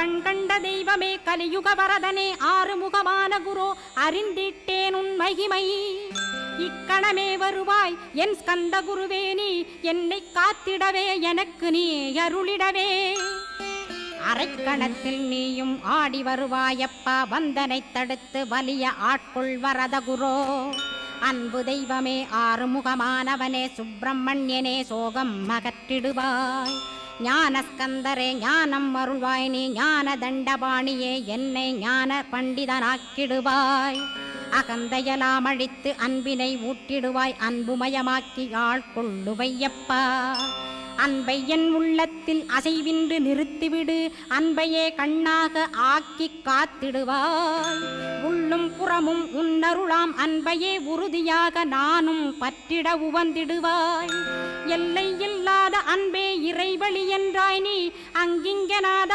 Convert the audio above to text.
கண் கண்ட தெய்வமே கலியுக வரதனே ஆறுமுகமான குரு அறிந்திட்டேன் உன் மகிமை இக்கணமே வருவாய் என் ஸ்கந்த குருவே நீ என்னை காத்திடவே எனக்கு நீ அருளிடவே அரைக்கணத்தில் நீயும் ஆடி வருவாயப்பா வந்தனை தடுத்து வலிய ஆட்கொள் வரத குரோ அன்பு தெய்வமே ஆறுமுகமானவனே சுப்பிரமணியனே சோகம் அகற்றிடுவாய் ஞானஸ்கந்தரே ஞானம் அருள்வாய் நீ ஞான தண்டபாணியே என்னை ஞான பண்டிதனாக்கிடுவாய் அகந்தையலாம் அழித்து அன்பினை ஊட்டிடுவாய் அன்புமயமாக்கி ஆள்கொள்ளுவையப்பா அன்பை என் உள்ளத்தில் அசைவின்று நிறுத்திவிடு அன்பையே கண்ணாக ஆக்கி காத்திடுவாய் உள்ளும் புறமும் உன்னருளாம் அன்பையே உறுதியாக நானும் பற்றிட உவந்திடுவாய் எல்லை இல்லாத அன்பே இறைவழி என்றாய் நீ அங்கிங்கனாத